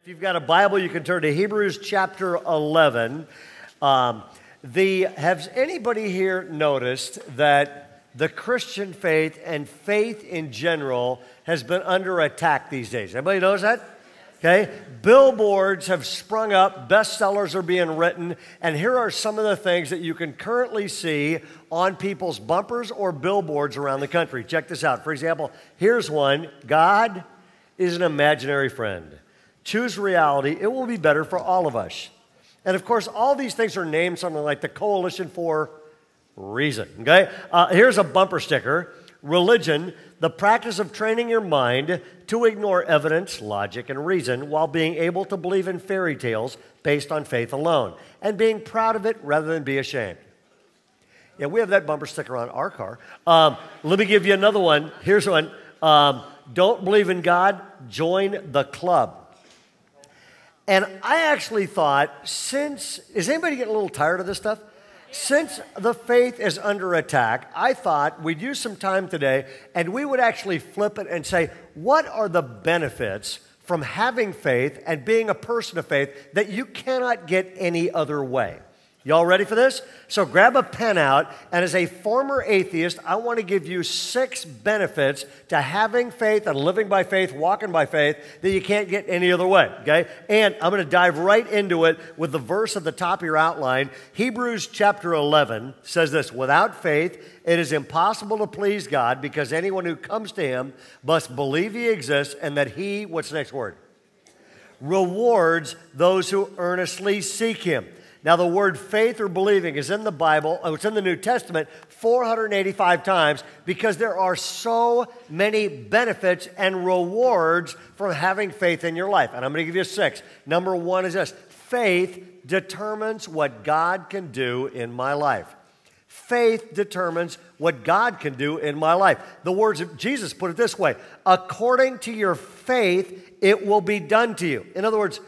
If you've got a Bible, you can turn to Hebrews chapter 11. Has anybody here noticed that the Christian faith and faith in general has been under attack these days? Anybody knows that? Okay. Billboards have sprung up, bestsellers are being written, and here are some of the things that you can currently see on people's bumpers or billboards around the country. Check this out. For example, here's one: God is an imaginary friend. Choose reality. It will be better for all of us. And of course, all these things are named something like the Coalition for Reason. Okay? Here's a bumper sticker: religion, the practice of training your mind to ignore evidence, logic, and reason while being able to believe in fairy tales based on faith alone and being proud of it rather than be ashamed. Yeah, we have that bumper sticker on our car. Let me give you another one. Here's one. Don't believe in God? Join the club. And I actually thought, is anybody getting a little tired of this stuff? Since the faith is under attack, I thought we'd use some time today and we would actually flip it and say, what are the benefits from having faith and being a person of faith that you cannot get any other way? Y'all ready for this? So grab a pen out, and as a former atheist, I want to give you 6 benefits to having faith and living by faith, walking by faith, that you can't get any other way, okay? And I'm going to dive right into it with the verse at the top of your outline. Hebrews chapter 11 says this: without faith, it is impossible to please God, because anyone who comes to him must believe he exists and that he, what's the next word? Rewards those who earnestly seek him. Now, the word faith or believing is in the Bible, it's in the New Testament 485 times, because there are so many benefits and rewards from having faith in your life. And I'm going to give you 6. Number 1 is this: faith determines what God can do in my life. Faith determines what God can do in my life. The words of Jesus put it this way: according to your faith, it will be done to you. In other words,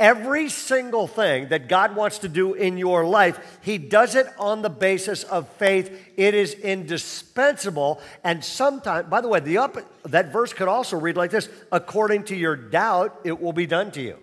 every single thing that God wants to do in your life, he does it on the basis of faith. It is indispensable. And sometimes, by the way, that verse could also read like this: according to your doubt, it will be done to you.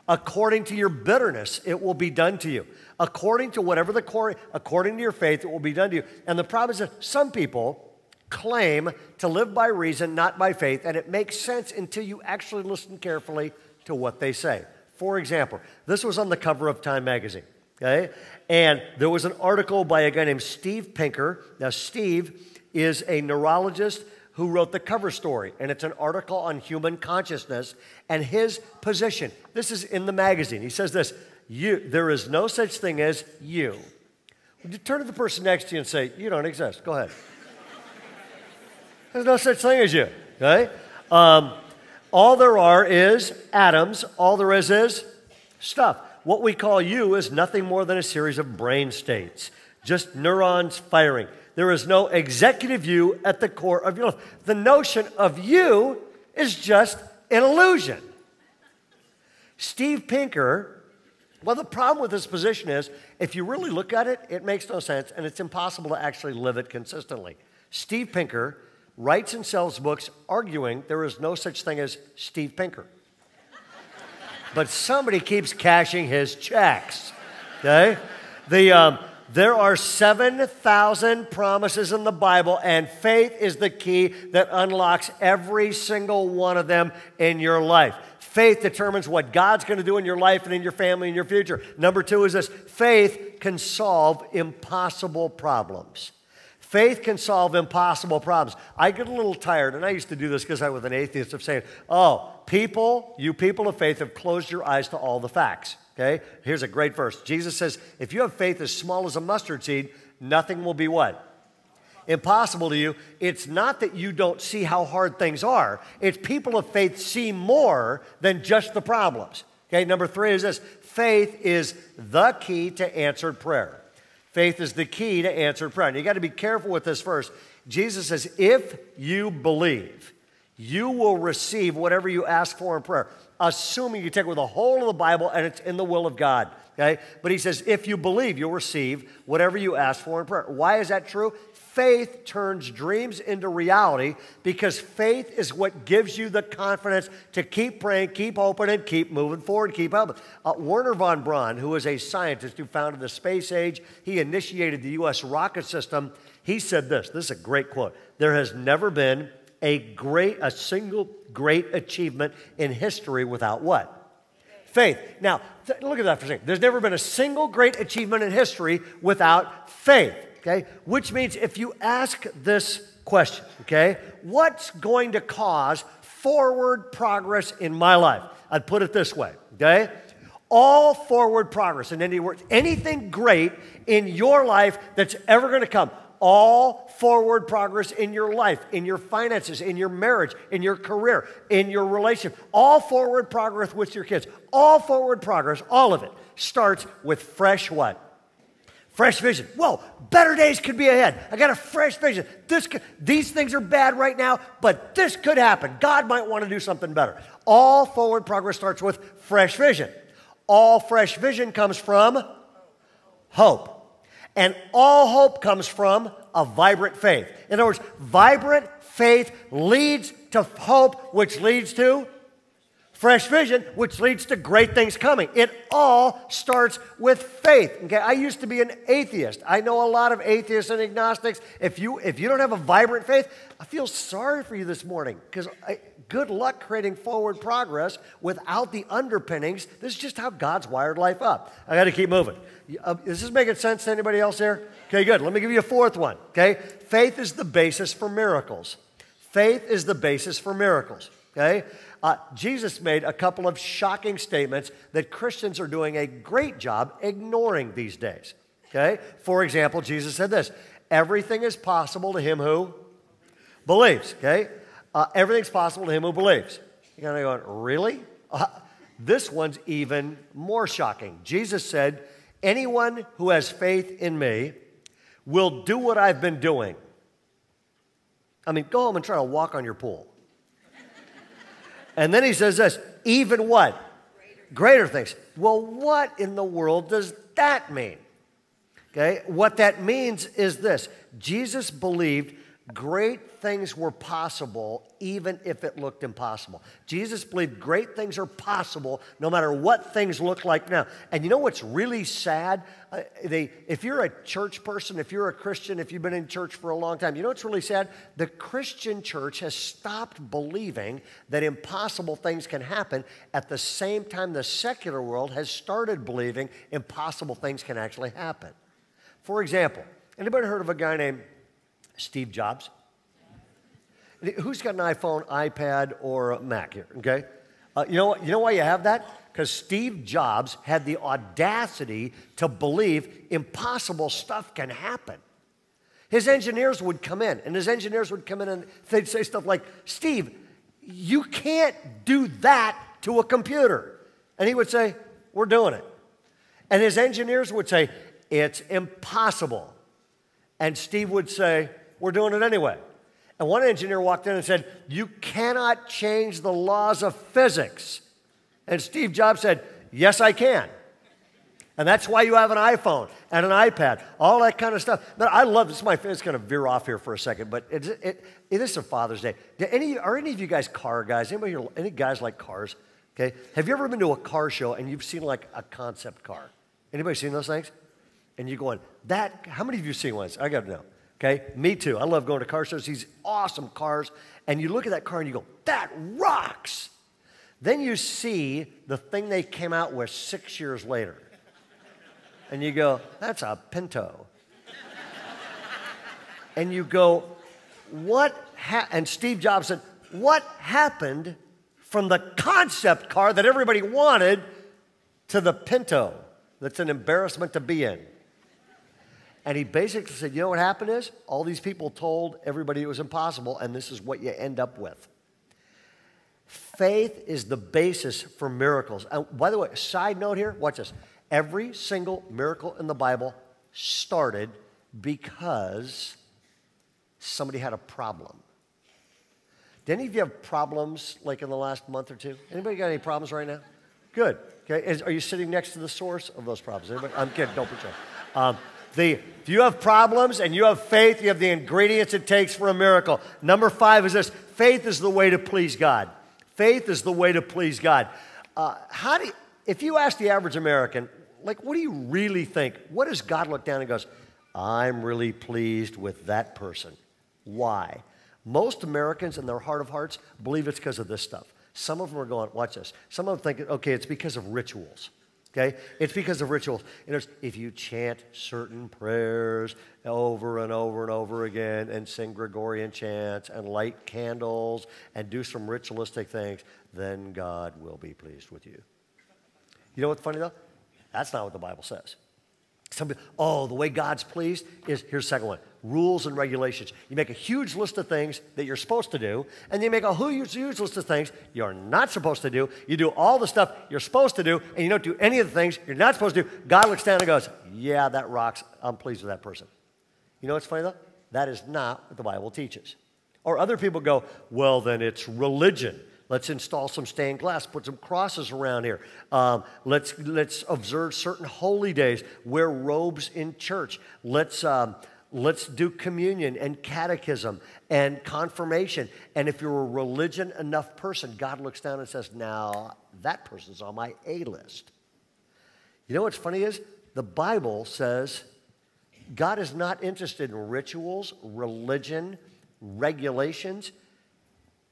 According to your bitterness, it will be done to you. According to according to your faith, it will be done to you. And the problem is that some people claim to live by reason, not by faith, and it makes sense until you actually listen carefully to what they say. For example, this was on the cover of Time magazine, okay? And there was an article by a guy named Steve Pinker. Now, Steve is a neurologist who wrote the cover story, and it's an article on human consciousness and his position. This is in the magazine. He says this: there is no such thing as you. Would you turn to the person next to you and say, you don't exist? Go ahead. There's no such thing as you, okay? All there are is atoms. All there is stuff. What we call you is nothing more than a series of brain states, just neurons firing. There is no executive you at the core of your life. The notion of you is just an illusion. Steve Pinker, well, the problem with this position is, if you really look at it, it makes no sense, and it's impossible to actually live it consistently. Steve Pinker writes and sells books arguing there is no such thing as Steve Pinker. But somebody keeps cashing his checks, okay? There are 7,000 promises in the Bible, and faith is the key that unlocks every single one of them in your life. Faith determines what God's going to do in your life and in your family and your future. Number 2 is this: faith can solve impossible problems. Faith can solve impossible problems. I get a little tired, and I used to do this because I was an atheist, of saying, oh, you people of faith have closed your eyes to all the facts. Okay? Here's a great verse. Jesus says, if you have faith as small as a mustard seed, nothing will be what? Impossible to you. It's not that you don't see how hard things are. It's people of faith see more than just the problems. Okay? Number 3 is this: faith is the key to answered prayer. Faith is the key to answered prayer. And you got to be careful with this verse. Jesus says, if you believe, you will receive whatever you ask for in prayer, assuming you take with the whole of the Bible and it's in the will of God. Okay? But he says, if you believe, you'll receive whatever you ask for in prayer. Why is that true? faith turns dreams into reality because faith is what gives you the confidence to keep praying, keep hoping, and keep moving forward, keep helping. Werner von Braun, who was a scientist who founded the space age, he initiated the U.S. rocket system. He said this is a great quote. There has never been a single great achievement in history without what? Faith. Now, look at that for a second. There's never been a single great achievement in history without faith, okay? Which means if you ask this question, okay, what's going to cause forward progress in my life? I'd put it this way, okay? All forward progress, in any words, anything great in your life that's ever going to come, all forward progress in your life, in your finances, in your marriage, in your career, in your relationship, all forward progress with your kids, all forward progress, all of it starts with fresh what? Fresh vision. Whoa, better days could be ahead. I got a fresh vision. These things are bad right now, but this could happen. God might want to do something better. All forward progress starts with fresh vision. All fresh vision comes from hope. And all hope comes from a vibrant faith. In other words, vibrant faith leads to hope, which leads to fresh vision, which leads to great things coming. It all starts with faith. Okay, I used to be an atheist. I know a lot of atheists and agnostics. If you don't have a vibrant faith, I feel sorry for you this morning because good luck creating forward progress without the underpinnings. This is just how God's wired life up. I got to keep moving. Is this making sense to anybody else there? Okay, good. Let me give you a fourth one. Okay, faith is the basis for miracles. Faith is the basis for miracles. Okay, Jesus made a couple of shocking statements that Christians are doing a great job ignoring these days. Okay, for example, Jesus said this: "Everything is possible to him who believes." Okay, everything's possible to him who believes. You're kind of going, really? This one's even more shocking. Jesus said, "Anyone who has faith in me will do what I've been doing." I mean, go home and try to walk on your pool. And then he says this, even what? Greater things. Well, what in the world does that mean? Okay, what that means is this. Jesus believed great things were possible even if it looked impossible. Jesus believed great things are possible no matter what things look like now. And you know what's really sad? If you're a church person, if you're a Christian, if you've been in church for a long time, you know what's really sad? The Christian church has stopped believing that impossible things can happen at the same time the secular world has started believing impossible things can actually happen. For example, anybody heard of a guy named Steve Jobs? Who's got an iPhone, iPad, or a Mac here? Okay, you know why you have that? Because Steve Jobs had the audacity to believe impossible stuff can happen. His engineers would come in, and they'd say stuff like, "Steve, you can't do that to a computer," and he would say, "We're doing it," and his engineers would say, "It's impossible," and Steve would say, "We're doing it anyway." And one engineer walked in and said, "You cannot change the laws of physics." And Steve Jobs said, "Yes, I can." And that's why you have an iPhone and an iPad, all that kind of stuff. But I love this. It's going to veer off here for a second, but it is a Father's Day. Are any of you guys car guys? Anybody here, any guys like cars? Okay. Have you ever been to a car show and you've seen like a concept car? Anybody seen those things? And you're going, how many of you have seen ones? I got to know. Okay, me too. I love going to car shows, these awesome cars, and you look at that car and you go, that rocks. Then you see the thing they came out with 6 years later, and you go, that's a Pinto. And you go, and Steve Jobs said, what happened from the concept car that everybody wanted to the Pinto that's an embarrassment to be in? And he basically said, you know what happened is? All these people told everybody it was impossible, and this is what you end up with. Faith is the basis for miracles. And by the way, side note here, watch this. Every single miracle in the Bible started because somebody had a problem. Do any of you have problems like in the last month or two? Anybody got any problems right now? Good. Okay. Are you sitting next to the source of those problems? Anybody? I'm kidding. Don't pretend. If you have problems and you have faith, you have the ingredients it takes for a miracle. Number 5 is this. Faith is the way to please God. Faith is the way to please God. If you ask the average American, like, what do you really think? What does God look down and goes, I'm really pleased with that person? Why? Most Americans in their heart of hearts believe it's because of this stuff. Some of them are going, watch this. Some of them think, okay, it's because of rituals. Okay? It's because of rituals. If you chant certain prayers over and over and over again and sing Gregorian chants and light candles and do some ritualistic things, then God will be pleased with you. You know what's funny though? That's not what the Bible says. Some people, the way God's pleased is, here's the second one, rules and regulations. You make a huge list of things that you're supposed to do, and you make a huge list of things you're not supposed to do. You do all the stuff you're supposed to do, and you don't do any of the things you're not supposed to do. God looks down and goes, yeah, that rocks. I'm pleased with that person. You know what's funny, though? That is not what the Bible teaches. Or other people go, well, then it's religion. Let's install some stained glass, put some crosses around here. Let's observe certain holy days, wear robes in church. Let's do communion and catechism and confirmation. And if you're a religion enough person, God looks down and says, now that person's on my A list. You know what's funny is the Bible says God is not interested in rituals, religion, regulations.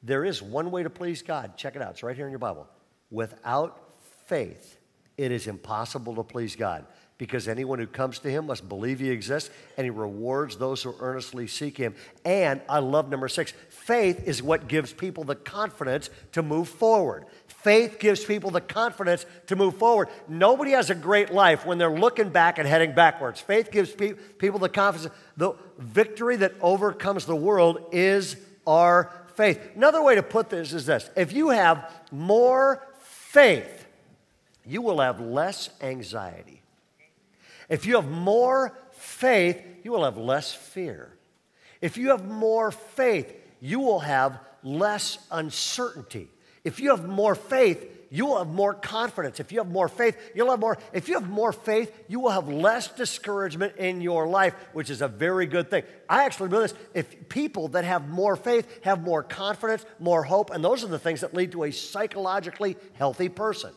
There is one way to please God. Check it out. It's right here in your Bible. Without faith, it is impossible to please God, because anyone who comes to him must believe he exists, and he rewards those who earnestly seek him. And I love number 6. Faith is what gives people the confidence to move forward. Faith gives people the confidence to move forward. Nobody has a great life when they're looking back and heading backwards. Faith gives people the confidence. The victory that overcomes the world is our faith. Another way to put this is this. If you have more faith, you will have less anxiety. If you have more faith, you will have less fear. If you have more faith, you will have less uncertainty. If you have more faith, you will have more confidence. If you have more faith, you'll have more. If you have more faith, you will have less discouragement in your life, which is a very good thing. I actually believe this. If people that have more faith have more confidence, more hope, and those are the things that lead to a psychologically healthy person.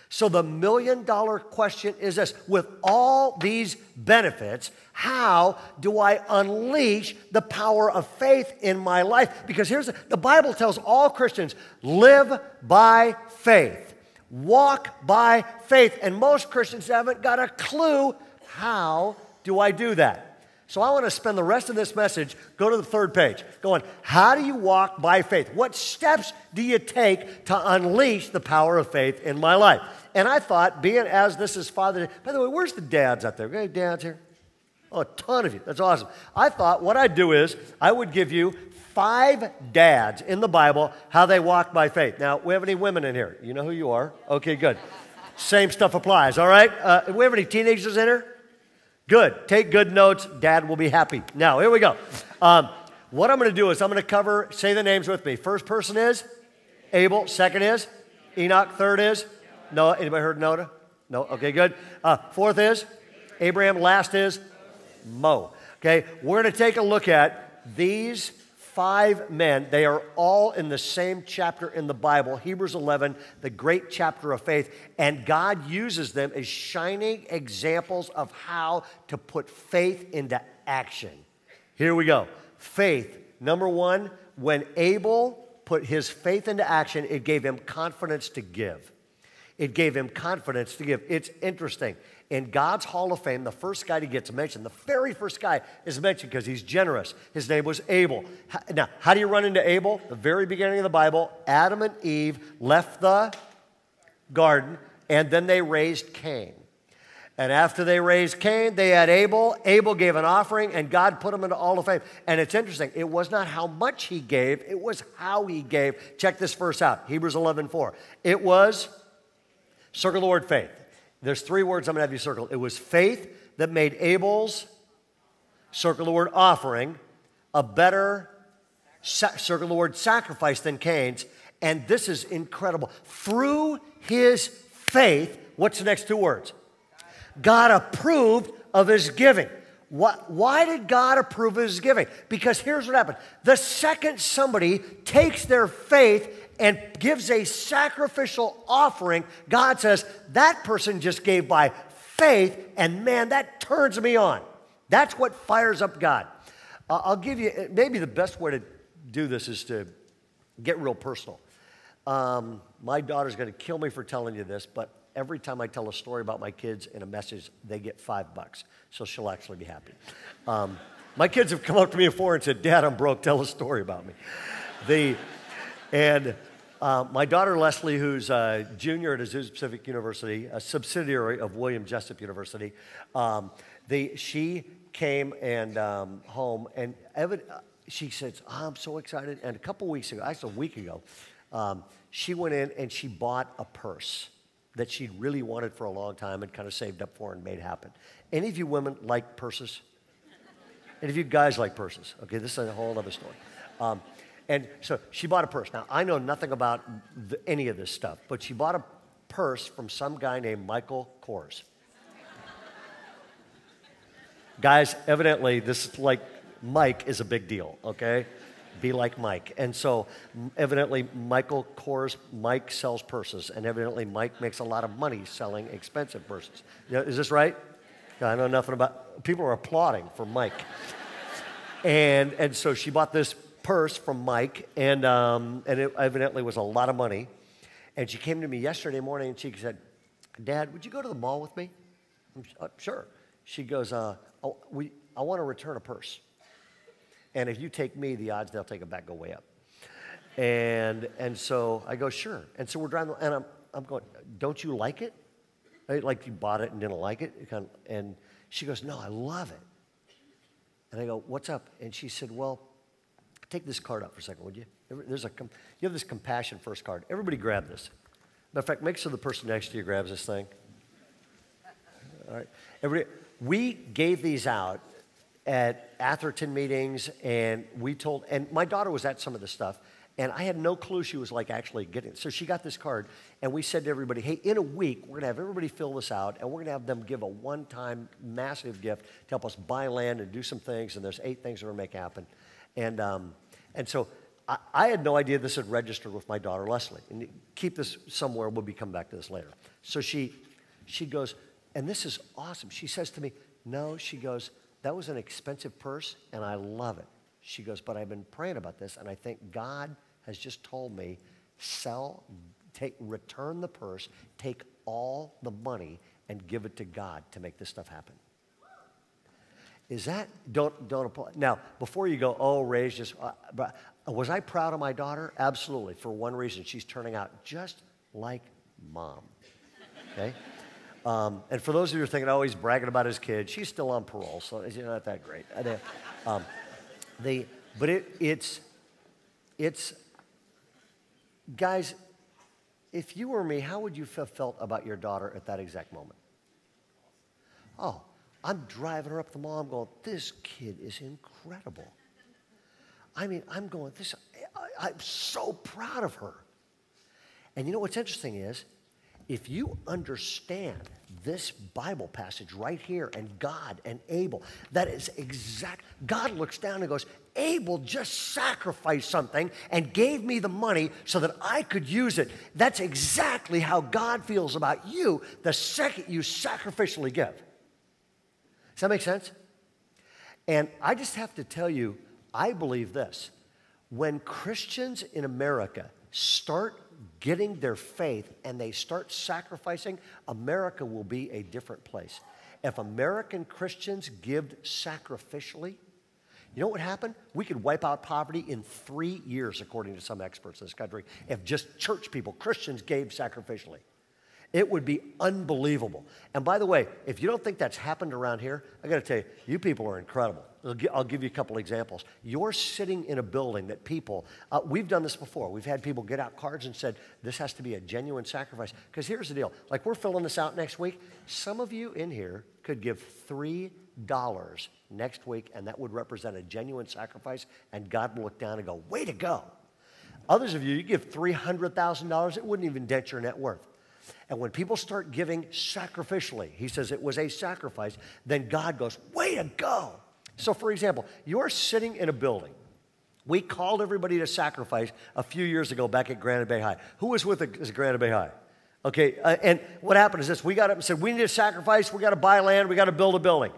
So the $1,000,000 question is this. With all these benefits, how do I unleash the power of faith in my life? Because the Bible tells all Christians, live by faith. Walk by faith. And most Christians haven't got a clue, how do I do that? So I want to spend the rest of this message, go to the 3rd page, going, how do you walk by faith? What steps do you take to unleash the power of faith in my life? And I thought, being as this is Father Day, by the way, where's the dads out there? Any dads here? Oh, a ton of you. That's awesome. I thought what I'd do is I would give you 5 dads in the Bible, how they walk by faith. Now, we have any women in here? You know who you are? Okay, good. Same stuff applies, all right? Do we have any teenagers in here? Good. Take good notes. Dad will be happy. Now, here we go. What I'm going to do is I'm going to cover, say the names with me. First person is Abel. Second is Enoch. Third is Noah. Anybody heard Noah? No? Okay, good. Fourth is Abraham. Last is Mo. Okay, we're going to take a look at these 5 men. They are all in the same chapter in the Bible, Hebrews 11, the great chapter of faith. And God uses them as shining examples of how to put faith into action. Here we go. Faith. Number 1, when Abel put his faith into action, it gave him confidence to give. It gave him confidence to give. It's interesting. In God's Hall of Fame, the first guy that gets mentioned, the very first guy is mentioned because he's generous. His name was Abel. Now, how do you run into Abel? The very beginning of the Bible, Adam and Eve left the garden, and then they raised Cain. And after they raised Cain, they had Abel. Abel gave an offering, and God put him into Hall of Fame. And it's interesting. It was not how much he gave. It was how he gave. Check this verse out, Hebrews 11:4. It was, circle the word faith. There's 3 words I'm going to have you circle. It was faith that made Abel's, circle the word offering, a better, circle the word sacrifice than Cain's. And this is incredible. Through his faith, what's the next 2 words? God approved of his giving. Why did God approve of his giving? Because here's what happened. The second somebody takes their faith and gives a sacrificial offering, God says, that person just gave by faith, and man, that turns me on. That's what fires up God. I'll give you, maybe the best way to do this is to get real personal. My daughter's going to kill me for telling you this, but every time I tell a story about my kids in a message, they get $5, so she'll actually be happy. My kids have come up to me before and said, Dad, I'm broke, tell a story about me. My daughter Leslie, who's a junior at Azusa Pacific University, a subsidiary of William Jessup University, she came and home, and she says, I'm so excited. And a couple weeks ago, actually a week ago, she went in and she bought a purse that she'd really wanted for a long time and kind of saved up for and made happen. Any of you women like purses? Any of you guys like purses? Okay, this is a whole other story. And so she bought a purse. Now, I know nothing about any of this stuff, but she bought a purse from some guy named Michael Kors. Guys, evidently, this is like Mike is a big deal, okay? Be like Mike. And so, evidently, Michael Kors, Mike sells purses, and evidently Mike makes a lot of money selling expensive purses. Is this right? I know nothing about, people are applauding for Mike. And so she bought this purse from Mike, and it evidently was a lot of money. And she came to me yesterday morning, and she said, Dad, would you go to the mall with me? Sure. She goes, I want to return a purse. And if you take me, the odds they'll take it back go way up. And so I go, sure. And so we're driving, and I'm going, don't you like it? Like you bought it and didn't like it? And she goes, no, I love it. And I go, what's up? And she said, well, take this card out for a second, would you? You have this Compassion First card. Everybody grab this. Matter of fact, make sure the person next to you grabs this thing. All right. We gave these out at Atherton meetings, and and my daughter was at some of this stuff, and I had no clue she was like actually getting it. So she got this card, and we said to everybody, hey, in a week, we're going to have everybody fill this out, and we're going to have them give a one-time massive gift to help us buy land and do some things, and there's 8 things we're going to make happen. And so I had no idea this had registered with my daughter, Leslie. And keep this somewhere. We'll come back to this later. So she goes, and this is awesome. She says to me, no, she goes, that was an expensive purse, and I love it. She goes, but I've been praying about this, and I think God has just told me, return the purse, take all the money, and give it to God to make this stuff happen. Is that, don't apply. Now, before you go, oh, Ray's just, was I proud of my daughter? Absolutely, for one reason. She's turning out just like Mom, okay? And for those of you who are thinking, oh, he's bragging about his kid, she's still on parole, so she's not that great. But it's, guys, if you were me, how would you have felt about your daughter at that exact moment? Oh, I'm driving her up the mall. I'm going, this kid is incredible. I mean, I'm so proud of her. And you know what's interesting is, if you understand this Bible passage right here, and God and Abel, that is exact. God looks down and goes, Abel just sacrificed something and gave me the money so that I could use it. That's exactly how God feels about you the second you sacrificially give. Does that make sense? And I just have to tell you, I believe this. When Christians in America start getting their faith and they start sacrificing, America will be a different place. If American Christians give sacrificially, you know what would happen? We could wipe out poverty in 3 years, according to some experts in this country, if just church people, Christians, gave sacrificially. It would be unbelievable. And by the way, if you don't think that's happened around here, I got to tell you, you people are incredible. I'll give you a couple examples. You're sitting in a building that people, we've done this before. We've had people get out cards and said, this has to be a genuine sacrifice. Because here's the deal. Like, we're filling this out next week. Some of you in here could give $3 next week, and that would represent a genuine sacrifice, and God will look down and go, way to go. Others of you, you give $300,000, it wouldn't even dent your net worth. And when people start giving sacrificially, he says it was a sacrifice, then God goes, way to go. So for example, you're sitting in a building. We called everybody to sacrifice a few years ago back at Granite Bay High. Who was with us at Granite Bay High? Okay, and what happened is this. We got up and said, we need to sacrifice, we got to buy land, we got to build a building.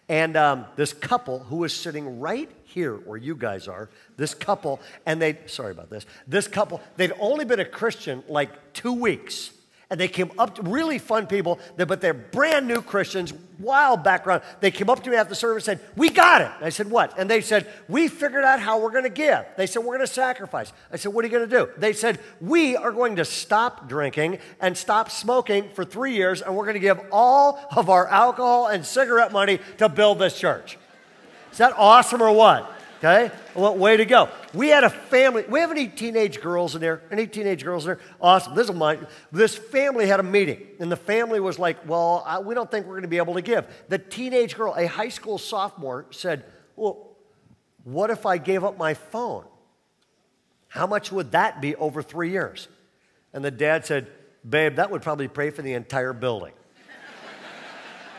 And this couple who was sitting right here where you guys are, this couple, and sorry about this, this couple, they'd only been a Christian like 2 weeks. And they came up to, really fun people, but they're brand new Christians, wild background. They came up to me after the service and said, we got it. And I said, what? And they said, we figured out how we're going to give. They said, we're going to sacrifice. I said, what are you going to do? They said, we are going to stop drinking and stop smoking for 3 years, and we're going to give all of our alcohol and cigarette money to build this church. Is that awesome or what? Okay? Well, way to go. We had a family. We have any teenage girls in there? Any teenage girls in there? Awesome. This is mine. This family had a meeting, and the family was like, well, we don't think we're going to be able to give. The teenage girl, a high school sophomore, said, well, what if I gave up my phone? How much would that be over 3 years? And the dad said, babe, that would probably pay for the entire building.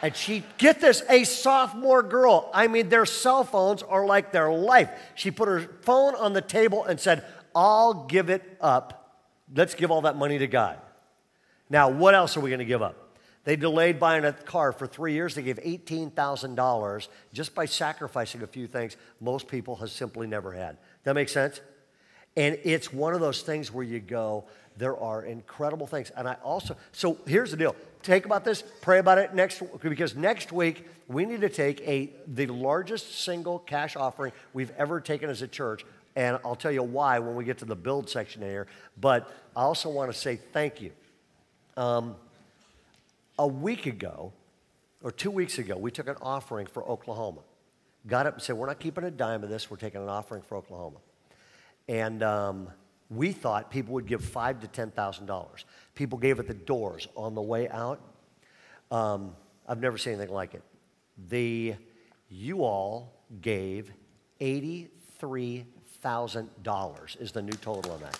And she, get this, a sophomore girl. I mean, their cell phones are like their life. She put her phone on the table and said, I'll give it up. Let's give all that money to God. Now, what else are we going to give up? They delayed buying a car for 3 years. They gave $18,000 just by sacrificing a few things most people have simply never had. That make sense? And it's one of those things where you go, there are incredible things. And I also, so here's the deal. Take about this, pray about it because next week we need to take the largest single cash offering we've ever taken as a church. And I'll tell you why when we get to the build section here. But I also want to say thank you. A week ago, or 2 weeks ago, we took an offering for Oklahoma. Got up and said, we're not keeping a dime of this. We're taking an offering for Oklahoma. And we thought people would give $5,000 to $10,000. People gave at the doors on the way out. I've never seen anything like it. You all gave $83,000 is the new total on that.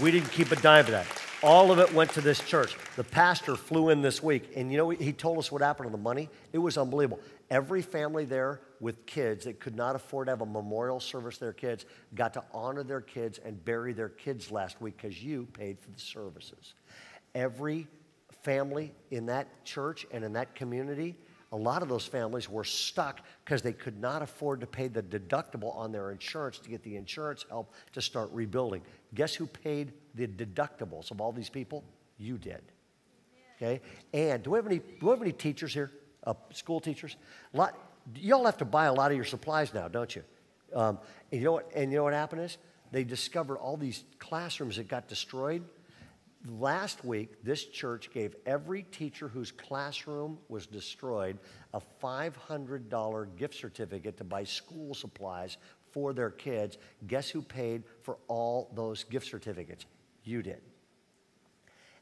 We didn't keep a dime of that. All of it went to this church. The pastor flew in this week, and you know, he told us what happened to the money. It was unbelievable. Every family there with kids that could not afford to have a memorial service for their kids got to honor their kids and bury their kids last week because you paid for the services. Every family in that church and in that community, a lot of those families were stuck because they could not afford to pay the deductible on their insurance to get the insurance help to start rebuilding. Guess who paid the deductibles of all these people? You did. Okay? And do we have any teachers here? School teachers? Y'all have to buy a lot of your supplies now, don't you? And you know what happened is? They discovered all these classrooms that got destroyed. Last week, this church gave every teacher whose classroom was destroyed a $500 gift certificate to buy school supplies for their kids. Guess who paid for all those gift certificates? You did.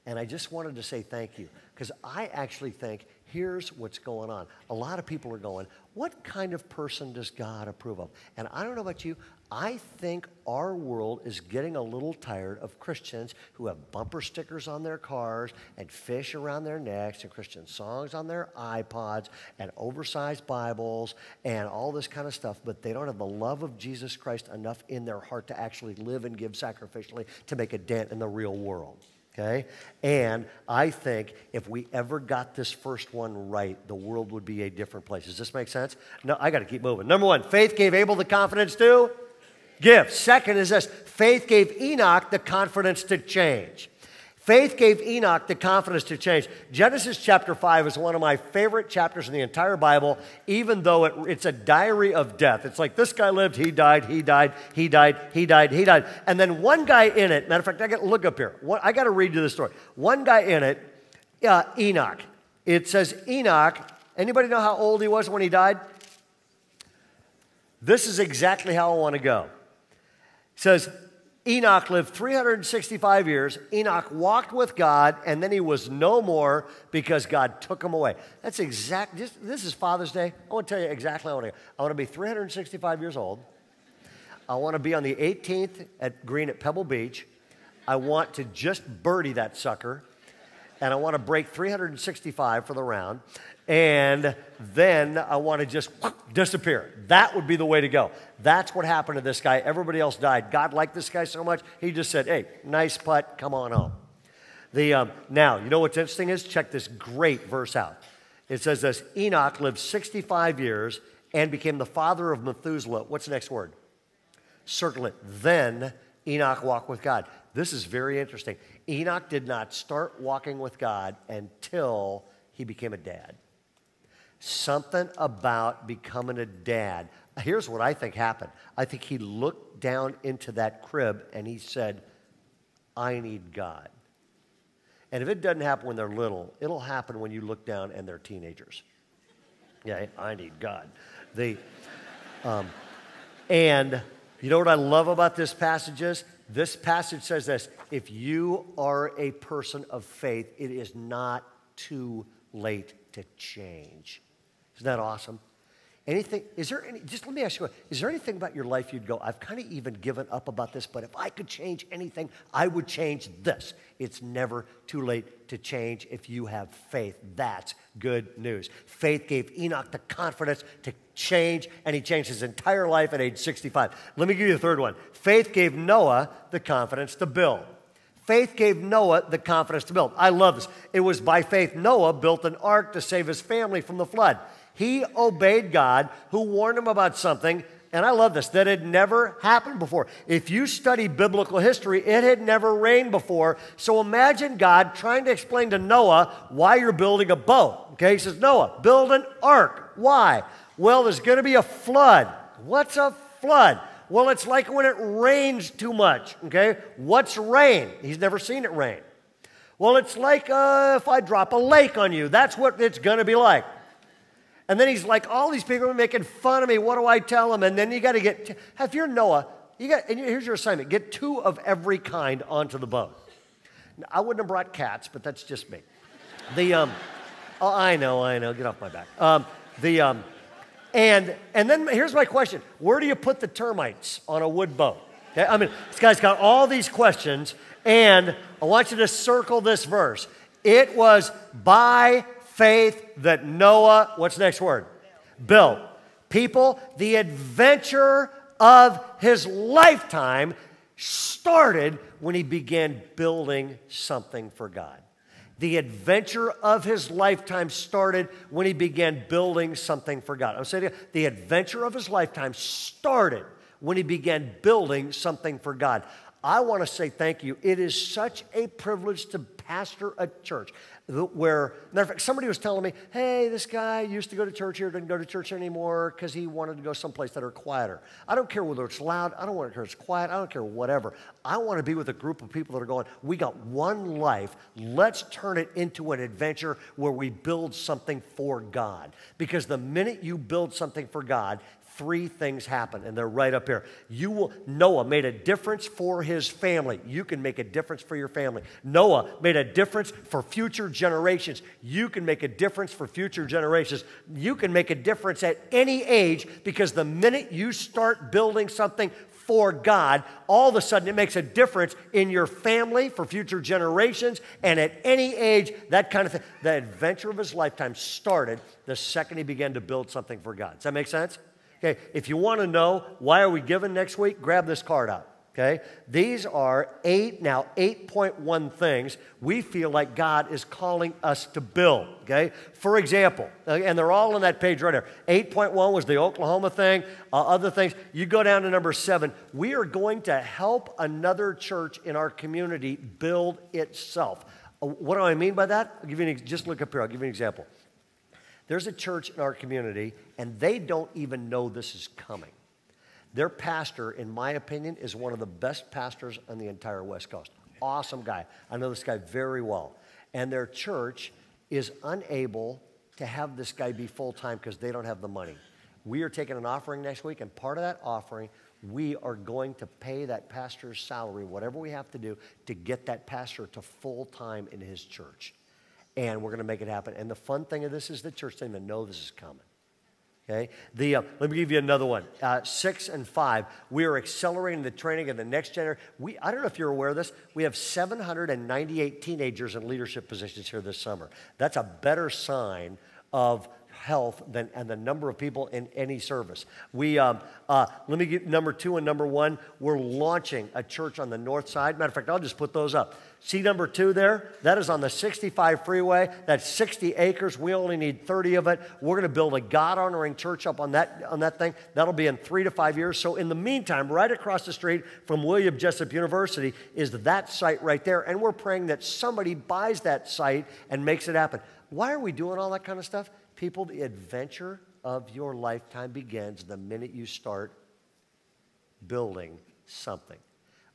And I just wanted to say thank you, because I actually think here's what's going on. A lot of people are going, what kind of person does God approve of? And I don't know about you, I think our world is getting a little tired of Christians who have bumper stickers on their cars and fish around their necks and Christian songs on their iPods and oversized Bibles and all this kind of stuff, but they don't have the love of Jesus Christ enough in their heart to actually live and give sacrificially to make a dent in the real world. Okay? And I think if we ever got this first one right, the world would be a different place. Does this make sense? No, I got to keep moving. Number one, faith gave Abel the confidence to give. Second is this, faith gave Enoch the confidence to change. Faith gave Enoch the confidence to change. Genesis chapter 5 is one of my favorite chapters in the entire Bible, even though it's a diary of death. It's like this guy lived, he died, he died, he died, he died, he died. And then one guy in it, matter of fact, I got to look up here. I got to read you the story. One guy in it, Enoch. It says Enoch, anybody know how old he was when he died? This is exactly how I want to go. It says, Enoch lived 365 years. Enoch walked with God, and then he was no more because God took him away. That's exactly, this is Father's Day. I want to tell you exactly how I want to go. I want to be 365 years old. I want to be on the 18th at Green at Pebble Beach. I want to just birdie that sucker, and I want to break 365 for the round, and then I want to just disappear. That would be the way to go. That's what happened to this guy. Everybody else died. God liked this guy so much, he just said, hey, nice putt, come on home. Now, you know what's interesting is? Check this great verse out. It says this, Enoch lived 65 years and became the father of Methuselah. What's the next word? Circle it. Then Enoch walked with God. This is very interesting. Enoch did not start walking with God until he became a dad. Something about becoming a dad. Here's what I think happened. I think he looked down into that crib and he said, I need God. And if it doesn't happen when they're little, it'll happen when you look down and they're teenagers. Yeah, I need God. And you know what I love about this passage is? This passage says this, if you are a person of faith, it is not too late to change. Isn't that awesome? Just let me ask you, is there anything about your life you'd go, I've kind of even given up about this, but if I could change anything, I would change this. It's never too late to change if you have faith. That's good news. Faith gave Enoch the confidence to change, and he changed his entire life at age 65. Let me give you the third one. Faith gave Noah the confidence to build. Faith gave Noah the confidence to build. I love this. It was by faith Noah built an ark to save his family from the flood. He obeyed God, who warned him about something, and I love this, that had never happened before. If you study biblical history, it had never rained before. So imagine God trying to explain to Noah why you're building a boat. Okay, he says, Noah, build an ark. Why? Well, there's going to be a flood. What's a flood? Well, it's like when it rains too much. Okay, what's rain? He's never seen it rain. Well, it's like if I drop a lake on you. That's what it's going to be like. And then he's like, all these people are making fun of me. What do I tell them? And then you got to get, if you're Noah, and here's your assignment. Get 2 of every kind onto the boat. Now, I wouldn't have brought cats, but that's just me. Oh, I know. Get off my back. And then here's my question. Where do you put the termites on a wood boat? Okay? I mean, this guy's got all these questions, and I want you to circle this verse. It was by faith that Noah, what's the next word? Built. People, the adventure of his lifetime started when he began building something for God. The adventure of his lifetime started when he began building something for God. I'm saying to you, the adventure of his lifetime started when he began building something for God. I want to say thank you. It is such a privilege to pastor a church where, matter of fact, somebody was telling me, hey, this guy used to go to church here, doesn't go to church anymore because he wanted to go someplace that are quieter. I don't care whether it's loud. I don't want to care if it's quiet. I don't care whatever. I want to be with a group of people that are going, we got one life. Let's turn it into an adventure where we build something for God. Because the minute you build something for God, 3 things happen, and they're right up here. Noah made a difference for his family. You can make a difference for your family. Noah made a difference for future generations. You can make a difference for future generations. You can make a difference at any age, because the minute you start building something for God, all of a sudden it makes a difference in your family for future generations, and at any age, that kind of thing. The adventure of his lifetime started the second he began to build something for God. Does that make sense? Okay, if you want to know why are we giving next week, grab this card out. Okay, these are 8.1 things we feel like God is calling us to build. Okay, for example, and they're all on that page right there. 8.1 was the Oklahoma thing, other things. You go down to number 7. We are going to help another church in our community build itself. What do I mean by that? I'll give you just look up here. I'll give you an example. There's a church in our community, and they don't even know this is coming. Their pastor, in my opinion, is one of the best pastors on the entire West Coast. Awesome guy. I know this guy very well. And their church is unable to have this guy be full-time because they don't have the money. We are taking an offering next week, and part of that offering, we are going to pay that pastor's salary, whatever we have to do, to get that pastor to full-time in his church. And we're going to make it happen. And the fun thing of this is the church doesn't even know this is coming. Okay, let me give you another one. 6 and 5. We are accelerating the training of the next generation. I don't know if you're aware of this. We have 798 teenagers in leadership positions here this summer. That's a better sign of health and the number of people in any service. Let me get number 2 and number 1. We're launching a church on the north side. Matter of fact, I'll just put those up. See number 2 there? That is on the 65 freeway. That's 60 acres. We only need 30 of it. We're going to build a God-honoring church up on that thing. That'll be in 3 to 5 years. So in the meantime, right across the street from William Jessup University is that site right there. And we're praying that somebody buys that site and makes it happen. Why are we doing all that kind of stuff? People, the adventure of your lifetime begins the minute you start building something.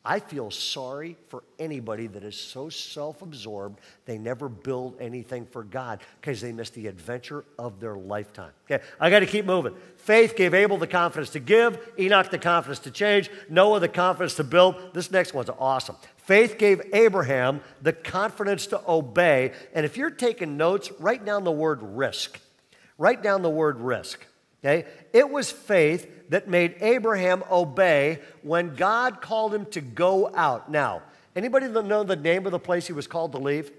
I feel sorry for anybody that is so self-absorbed they never build anything for God because they miss the adventure of their lifetime. Okay, I got to keep moving. Faith gave Abel the confidence to give, Enoch the confidence to change, Noah the confidence to build. This next one's awesome. Faith gave Abraham the confidence to obey. And if you're taking notes, write down the word risk. Write down the word risk. Okay? It was faith that made Abraham obey when God called him to go out. Now, anybody know the name of the place he was called to leave?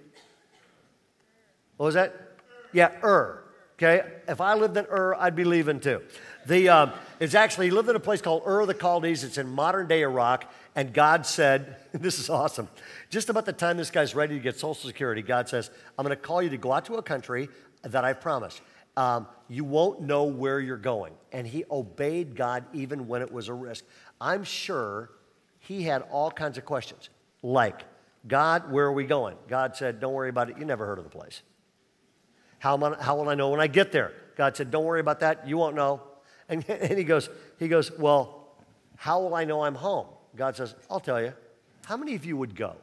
What was that? Yeah, Ur. Okay? If I lived in Ur, I'd be leaving too. It's actually, he lived in a place called Ur of the Chaldees. It's in modern-day Iraq. And God said, this is awesome. Just about the time this guy's ready to get Social Security, God says, I'm going to call you to go out to a country that I've promised. You won't know where you're going. And he obeyed God even when it was a risk. I'm sure he had all kinds of questions. Like, God, where are we going? God said, don't worry about it. You never heard of the place. How will I know when I get there? God said, don't worry about that. You won't know. And he goes, well, how will I know I'm home? God says, I'll tell you. How many of you would go?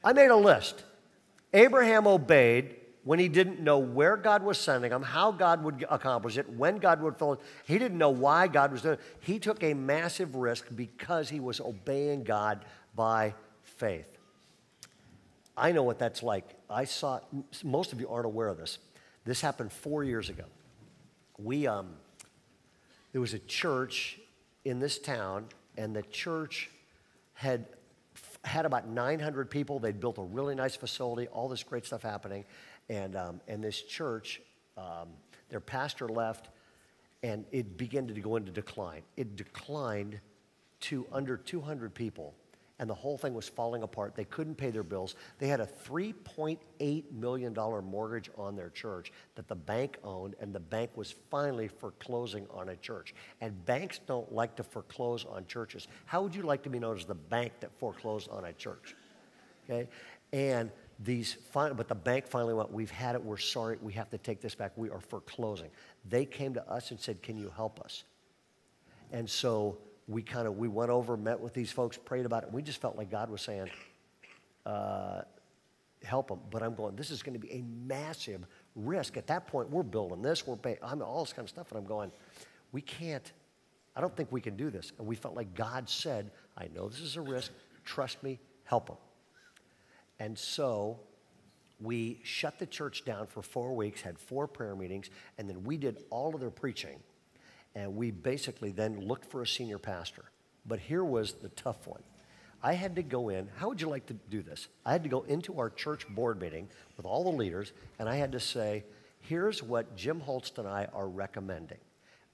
I made a list. Abraham obeyed when he didn't know where God was sending him, how God would accomplish it, when God would fill it. He didn't know why God was doing it. He took a massive risk because he was obeying God by faith. I know what that's like. Most of you aren't aware of this. This happened 4 years ago. There was a church in this town, and the church had about 900 people. They'd built a really nice facility, all this great stuff happening. And this church, their pastor left, and it began to go into decline. It declined to under 200 people, and the whole thing was falling apart. They couldn't pay their bills. They had a $3.8 million mortgage on their church that the bank owned, and the bank was finally foreclosing on a church. And banks don't like to foreclose on churches. How would you like to be known as the bank that foreclosed on a church? Okay? And but the bank finally went, we've had it, we're sorry, we have to take this back, we are foreclosing. They came to us and said, can you help us? And so we went over, met with these folks, prayed about it. We just felt like God was saying, help them. But I'm going, this is going to be a massive risk. At that point, we're building this, we're paying, all this kind of stuff. And I'm going, we can't, I don't think we can do this. And we felt like God said, I know this is a risk. Trust me, help them. And so we shut the church down for 4 weeks, had 4 prayer meetings, and then we did all of their preaching. And we basically then looked for a senior pastor. But here was the tough one. I had to go in. How would you like to do this? I had to go into our church board meeting with all the leaders, and I had to say, here's what Jim Holst and I are recommending.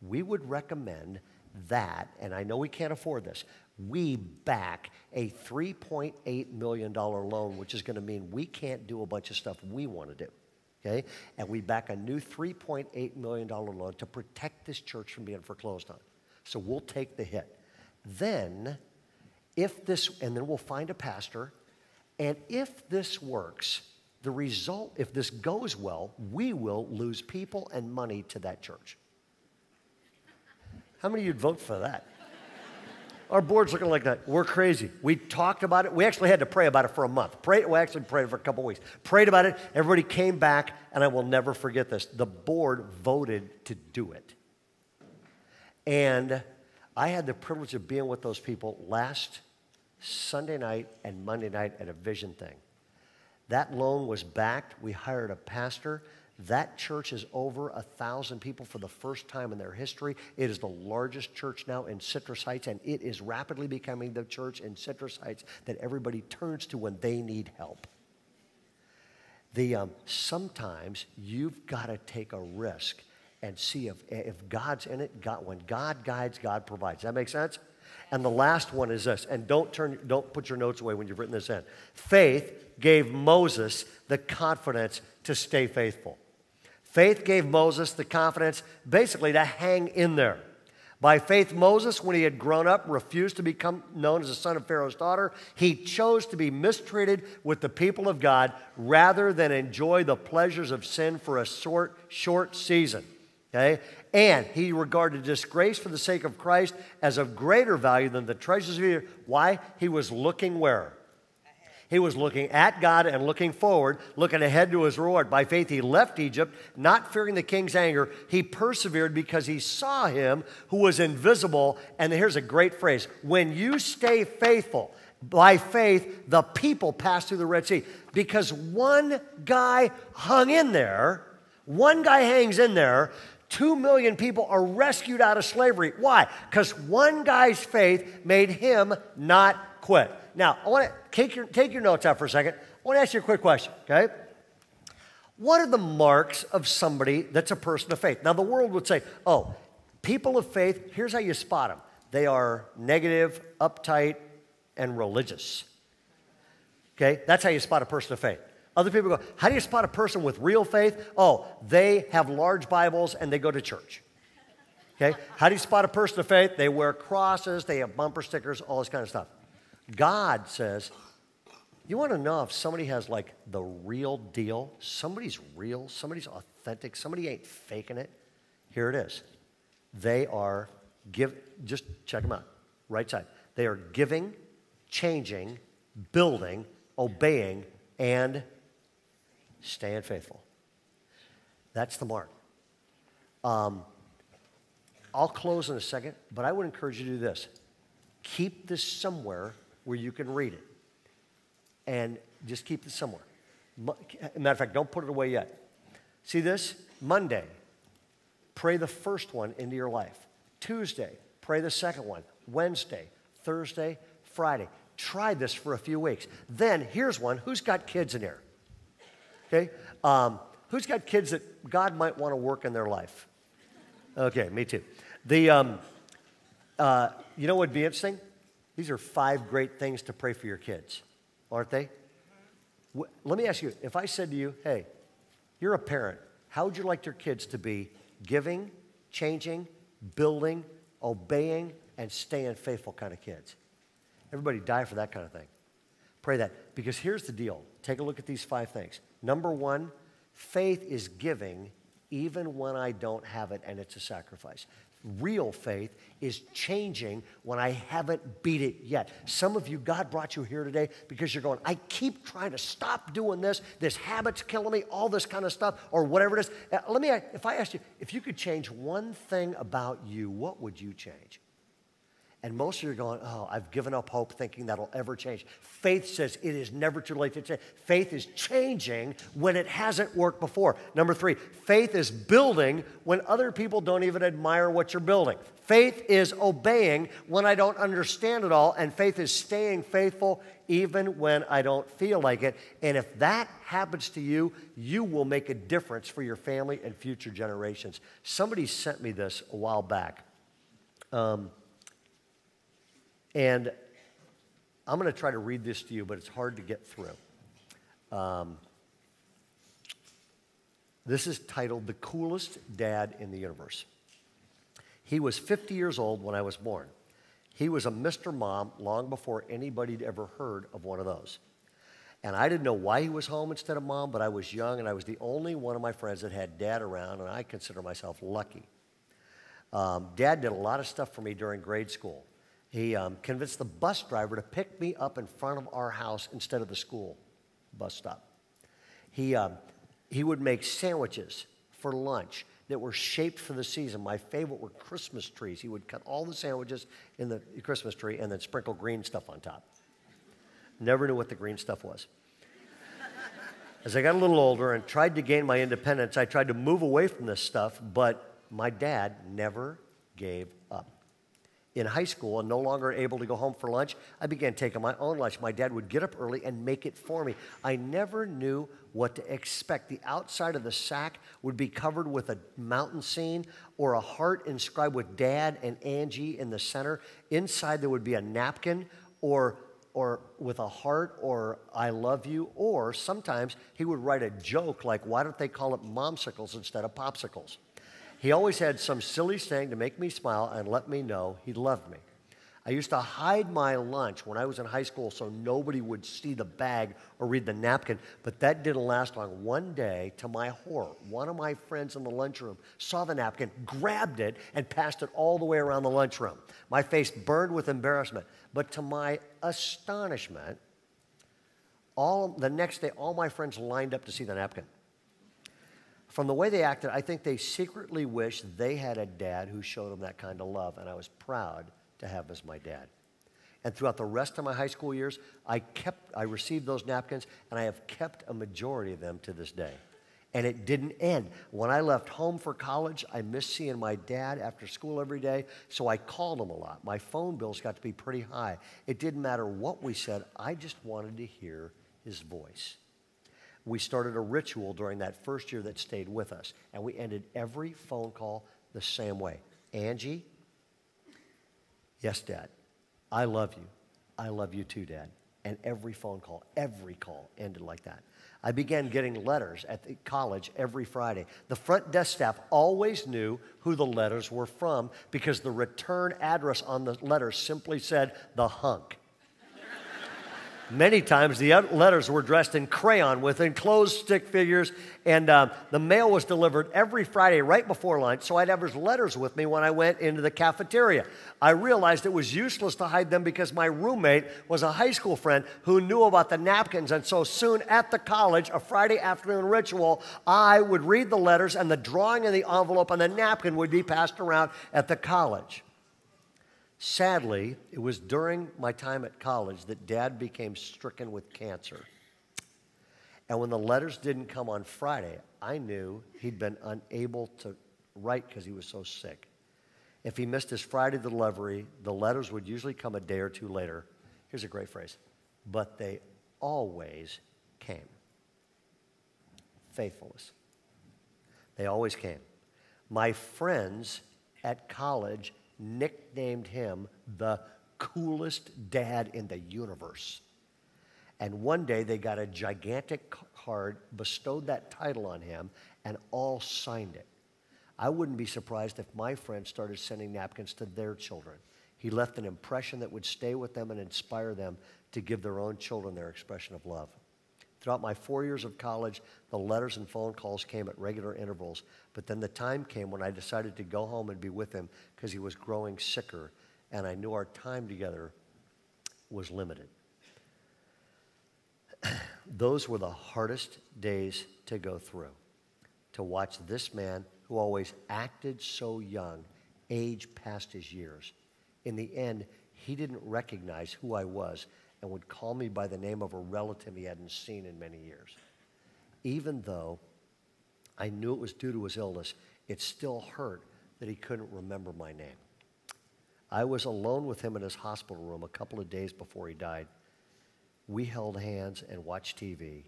We would recommend that, and I know we can't afford this, we back a $3.8 million loan, which is going to mean we can't do a bunch of stuff we want to do. Okay? And we back a new $3.8 million loan to protect this church from being foreclosed on. So we'll take the hit. Then, and then we'll find a pastor, and if this works, the result, if this goes well, we will lose people and money to that church. How many of you'd vote for that? Our board's looking like that. We're crazy. We talked about it. We actually had to pray about it for a month. We actually prayed for a couple of weeks. Prayed about it. Everybody came back, and I will never forget this. The board voted to do it. And I had the privilege of being with those people last Sunday night and Monday night at a vision thing. That loan was backed. We hired a pastor. That church is over 1,000 people for the first time in their history. It is the largest church now in Citrus Heights, and it is rapidly becoming the church in Citrus Heights that everybody turns to when they need help. Sometimes you've got to take a risk and see if God's in it. When God guides, God provides. Does that make sense? And the last one is this, and don't put your notes away when you've written this in. Faith gave Moses the confidence to stay faithful. Faith gave Moses the confidence basically to hang in there. By faith, Moses, when he had grown up, refused to become known as the son of Pharaoh's daughter. He chose to be mistreated with the people of God rather than enjoy the pleasures of sin for a short season. Okay? And he regarded disgrace for the sake of Christ as of greater value than the treasures of Egypt. Why? He was looking where? He was looking at God and looking forward, looking ahead to his reward. By faith, he left Egypt, not fearing the king's anger. He persevered because he saw him who was invisible. And here's a great phrase. When you stay faithful, by faith, the people passed through the Red Sea. Because one guy hung in there, one guy hangs in there, 2 million people are rescued out of slavery. Why? Because one guy's faith made him not quit. Now, I want to take your notes out for a second. I want to ask you a quick question, okay? What are the marks of somebody that's a person of faith? Now, the world would say, oh, people of faith, here's how you spot them. They are negative, uptight, and religious. Okay? That's how you spot a person of faith. Other people go, how do you spot a person with real faith? Oh, they have large Bibles and they go to church. Okay? How do you spot a person of faith? They wear crosses, they have bumper stickers, all this kind of stuff. God says, you want to know if somebody has like the real deal? Somebody's real, somebody's authentic, somebody ain't faking it. Here it is. They are just check them out, right side. They are giving, changing, building, obeying, and staying faithful. That's the mark. I'll close in a second, but I would encourage you to do this. Keep this somewhere where you can read it. And just keep it somewhere. Matter of fact, don't put it away yet. See this? Monday, pray the first one into your life. Tuesday, pray the second one. Wednesday, Thursday, Friday. Try this for a few weeks. Then, here's one. Who's got kids in here? Okay? Who's got kids that God might want to work in their life? Okay, me too. You know what would be interesting? These are 5 great things to pray for your kids, aren't they? Let me ask you, if I said to you, hey, you're a parent, how would you like your kids to be giving, changing, building, obeying, and staying faithful kind of kids? Everybody die for that kind of thing. Pray that. Because here's the deal. Take a look at these 5 things. Number 1, faith is giving even when I don't have it and it's a sacrifice. Real faith is changing when I haven't beat it yet. Some of you, God brought you here today because you're going, I keep trying to stop doing this. This habit's killing me, all this kind of stuff, or whatever it is. If I asked you, if you could change one thing about you, what would you change? And most of you are going, oh, I've given up hope thinking that'll ever change. Faith says it is never too late to change. Faith is changing when it hasn't worked before. Number 3, faith is building when other people don't even admire what you're building. Faith is obeying when I don't understand it all. And faith is staying faithful even when I don't feel like it. And if that happens to you, you will make a difference for your family and future generations. Somebody sent me this a while back. And I'm going to try to read this to you, but it's hard to get through. This is titled, The Coolest Dad in the Universe. He was 50 years old when I was born. He was a Mr. Mom long before anybody had ever heard of one of those. And I didn't know why he was home instead of Mom, but I was young, and I was the only one of my friends that had Dad around, and I consider myself lucky. Dad did a lot of stuff for me during grade school. He convinced the bus driver to pick me up in front of our house instead of the school bus stop. He would make sandwiches for lunch that were shaped for the season. My favorite were Christmas trees. He would cut all the sandwiches in the Christmas tree and then sprinkle green stuff on top. Never knew what the green stuff was. As I got a little older and tried to gain my independence, I tried to move away from this stuff, but my dad never gave up. In high school and no longer able to go home for lunch, I began taking my own lunch. My dad would get up early and make it for me. I never knew what to expect. The outside of the sack would be covered with a mountain scene or a heart inscribed with Dad and Angie in the center. Inside there would be a napkin or with a heart or I love you, or sometimes he would write a joke like, why don't they call it momsicles instead of popsicles? He always had some silly saying to make me smile and let me know he loved me. I used to hide my lunch when I was in high school so nobody would see the bag or read the napkin, but that didn't last long. One day, to my horror, one of my friends in the lunchroom saw the napkin, grabbed it, and passed it all the way around the lunchroom. My face burned with embarrassment, but to my astonishment, the next day, all my friends lined up to see the napkin. From the way they acted, I think they secretly wished they had a dad who showed them that kind of love, and I was proud to have him as my dad. And throughout the rest of my high school years, I received those napkins, and I have kept a majority of them to this day. And it didn't end. When I left home for college, I missed seeing my dad after school every day, so I called him a lot. My phone bills got to be pretty high. It didn't matter what we said. I just wanted to hear his voice. We started a ritual during that first year that stayed with us, and we ended every phone call the same way. Angie, yes, Dad, I love you. I love you too, Dad. And every call ended like that. I began getting letters at the college every Friday. The front desk staff always knew who the letters were from because the return address on the letters simply said, the hunk. Many times the letters were dressed in crayon with enclosed stick figures, and the mail was delivered every Friday right before lunch, so I'd have his letters with me when I went into the cafeteria. I realized it was useless to hide them because my roommate was a high school friend who knew about the napkins, and so soon at the college, a Friday afternoon ritual, I would read the letters, and the drawing in the envelope on the napkin would be passed around at the college. Sadly, it was during my time at college that Dad became stricken with cancer. And when the letters didn't come on Friday, I knew he'd been unable to write because he was so sick. If he missed his Friday delivery, the letters would usually come a day or two later. Here's a great phrase. But they always came. Faithfulness. They always came. My friends at college nicknamed him the coolest dad in the universe. And one day they got a gigantic card, bestowed that title on him, and all signed it. I wouldn't be surprised if my friends started sending napkins to their children. He left an impression that would stay with them and inspire them to give their own children their expression of love. Throughout my 4 years of college, the letters and phone calls came at regular intervals, but then the time came when I decided to go home and be with him because he was growing sicker, and I knew our time together was limited. Those were the hardest days to go through, to watch this man who always acted so young age past his years. In the end, he didn't recognize who I was and would call me by the name of a relative he hadn't seen in many years. Even though I knew it was due to his illness, it still hurt that he couldn't remember my name. I was alone with him in his hospital room a couple of days before he died. We held hands and watched TV,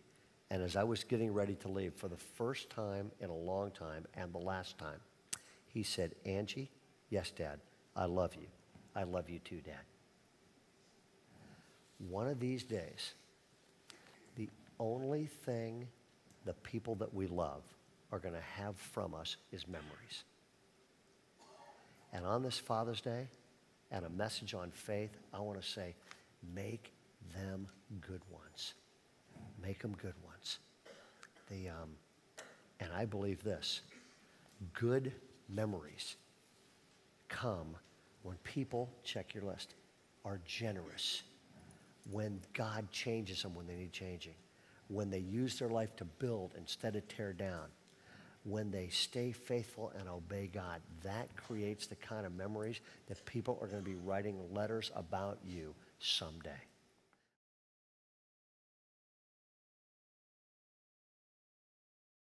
and as I was getting ready to leave for the first time in a long time and the last time, he said, Angie, yes, Dad, I love you. I love you too, Dad. One of these days, the only thing the people that we love are going to have from us is memories. And on this Father's Day, and a message on faith, I want to say, make them good ones. Make them good ones. And I believe this, good memories come when people, check your list, are generous, when God changes them when they need changing, when they use their life to build instead of tear down, when they stay faithful and obey God. That creates the kind of memories that people are going to be writing letters about you someday.